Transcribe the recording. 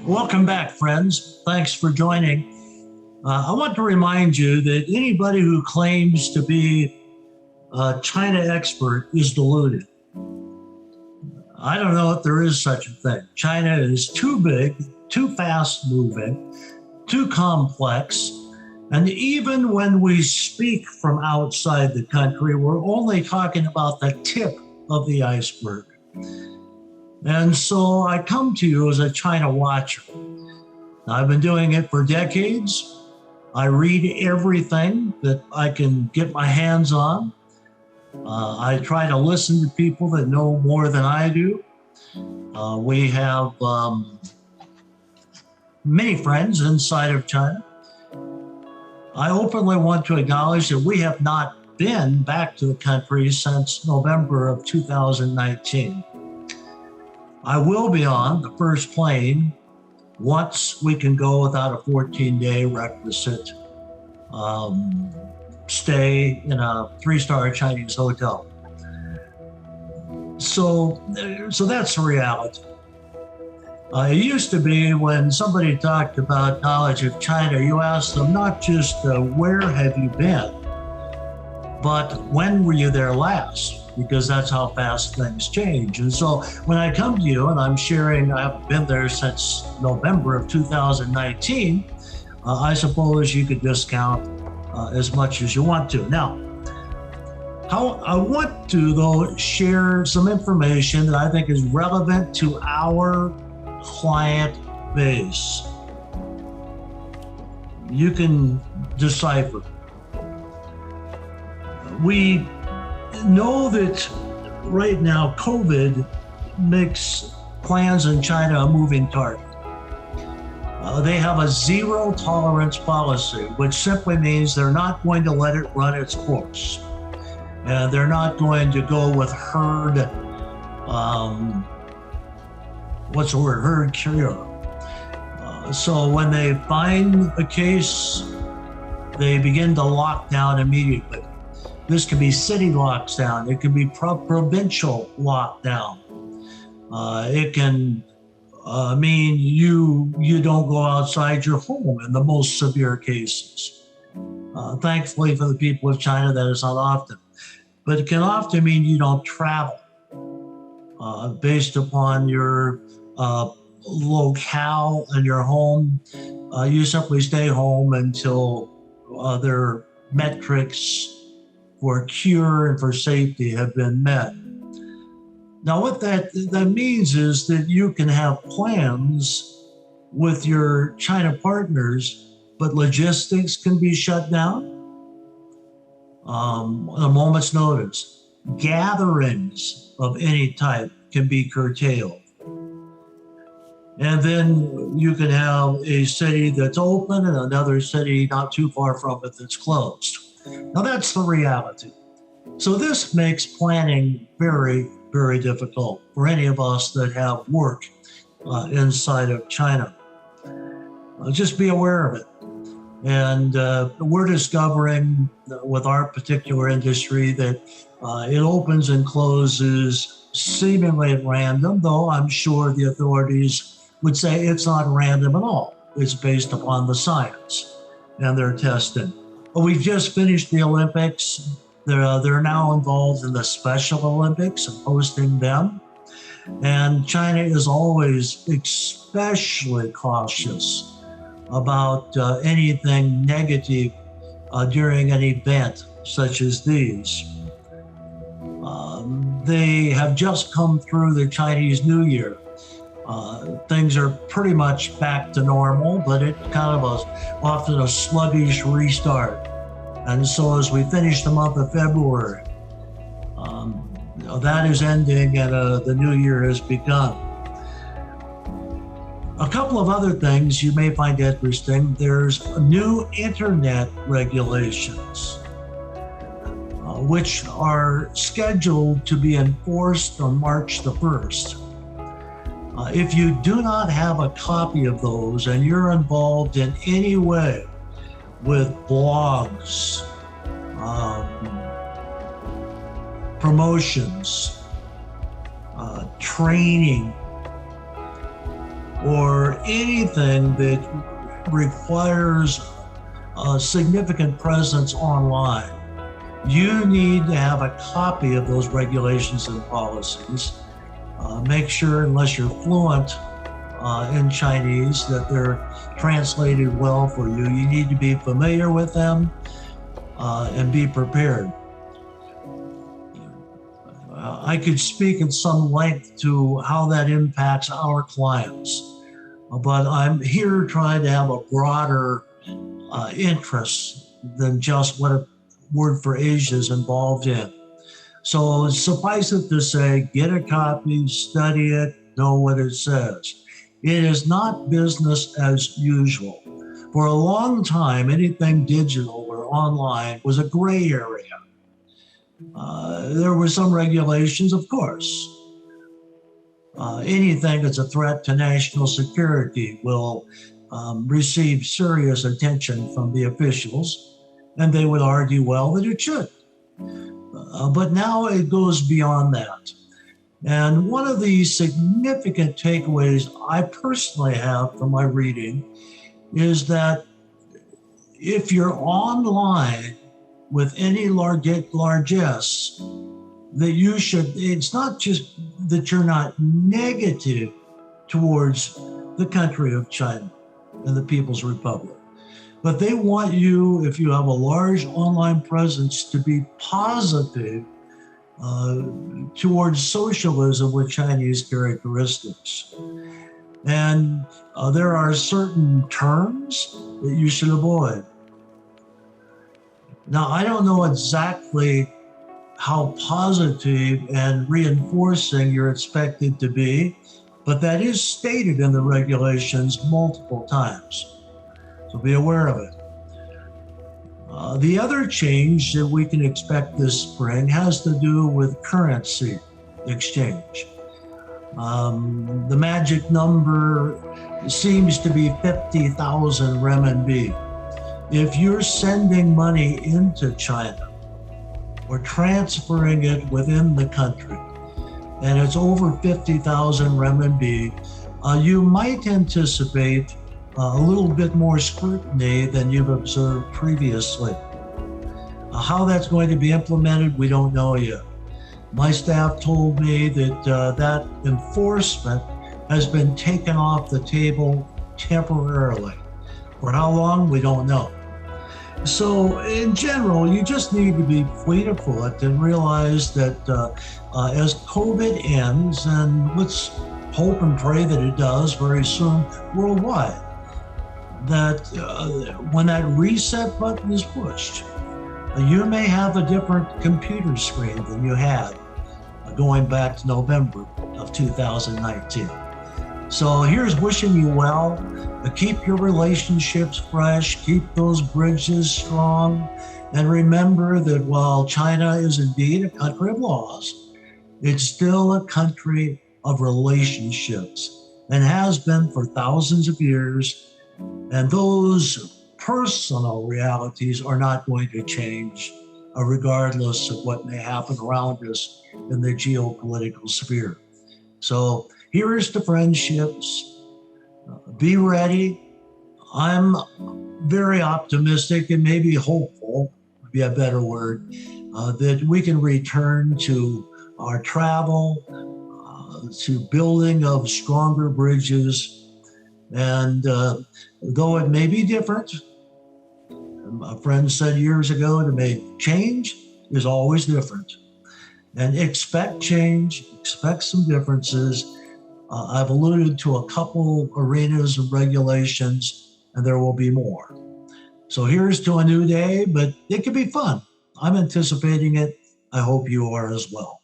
Welcome back, friends. Thanks for joining. I want to remind you that anybody who claims to be a China expert is deluded. I don't know if there is such a thing. China is too big, too fast moving, too complex. And even when we speak from outside the country, we're only talking about the tip of the iceberg. And so I come to you as a China watcher. I've been doing it for decades. I read everything that I can get my hands on. I try to listen to people that know more than I do. We have many friends inside of China. I openly want to acknowledge that we have not been back to the country since November of 2019. I will be on the first plane once we can go without a 14-day requisite stay in a 3-star Chinese hotel. So that's the reality. It used to be when somebody talked about knowledge of China, you asked them not just where have you been, but when were you there last? Because that's how fast things change. And so when I come to you and I'm sharing, I haven't been there since November of 2019, I suppose you could discount as much as you want to. Now, I want to, though, share some information that I think is relevant to our client base. You can decipher. We know that right now COVID makes plans in China a moving target. They have a zero tolerance policy, which simply means they're not going to let it run its course. And they're not going to go with herd, herd cure. So when they find a case, they begin to lock down immediately. This can be city lockdown. It can be provincial lockdown. It can mean you don't go outside your home in the most severe cases. Thankfully for the people of China, that is not often. But it can often mean you don't travel based upon your locale and your home. You simply stay home until their metrics for cure and for safety have been met. Now, what that means is that you can have plans with your China partners, but logistics can be shut down at a moment's notice. Gatherings of any type can be curtailed. And then you can have a city that's open and another city not too far from it that's closed. Now that's the reality. So this makes planning very, very difficult for any of us that have work inside of China. Just be aware of it. And we're discovering with our particular industry that it opens and closes seemingly at random, though I'm sure the authorities would say it's not random at all. It's based upon the science and their testing. We've just finished the Olympics. They're now involved in the Special Olympics and hosting them. And China is always especially cautious about anything negative during an event such as these. They have just come through the Chinese New Year. Things are pretty much back to normal, but it kind of was often a sluggish restart. And so as we finish the month of February, that is ending and the new year has begun. A couple of other things you may find interesting. There's new internet regulations, which are scheduled to be enforced on March the 1st. If you do not have a copy of those and you're involved in any way with blogs, promotions, training, or anything that requires a significant presence online, you need to have a copy of those regulations and policies. Make sure, unless you're fluent in Chinese, that they're translated well for you. You need to be familiar with them and be prepared. I could speak at some length to how that impacts our clients, but I'm here trying to have a broader interest than just what Word4Asia is involved in. So suffice it to say, get a copy, study it, know what it says. It is not business as usual. For a long time, anything digital or online was a gray area. There were some regulations, of course. Anything that's a threat to national security will receive serious attention from the officials, and they would argue well that it should. But now it goes beyond that. And one of the significant takeaways I personally have from my reading is that if you're online with any largesse, that you should, it's not just that you're not negative towards the country of China and the People's Republic, but they want you, if you have a large online presence, to be positive towards socialism with Chinese characteristics. And there are certain terms that you should avoid. Now, I don't know exactly how positive and reinforcing you're expected to be, but that is stated in the regulations multiple times. So be aware of it. The other change that we can expect this spring has to do with currency exchange. The magic number seems to be 50,000 renminbi. If you're sending money into China or transferring it within the country, and it's over 50,000 renminbi, you might anticipate a little bit more scrutiny than you've observed previously. How that's going to be implemented, we don't know yet. My staff told me that that enforcement has been taken off the table temporarily. For how long, we don't know. So in general, you just need to be fleet of foot and realize that as COVID ends, and let's hope and pray that it does very soon worldwide, that when that reset button is pushed, you may have a different computer screen than you had going back to November of 2019. So here's wishing you well. Keep your relationships fresh, keep those bridges strong, and remember that while China is indeed a country of laws, it's still a country of relationships and has been for thousands of years. And those personal realities are not going to change regardless of what may happen around us in the geopolitical sphere. So here's to friendships. Be ready. I'm very optimistic and maybe hopeful, would be a better word, that we can return to our travel, to building of stronger bridges. And though it may be different, a friend said years ago to me, change is always different. And expect change, expect some differences. I've alluded to a couple arenas of regulations, and there will be more. So here's to a new day, but it could be fun. I'm anticipating it. I hope you are as well.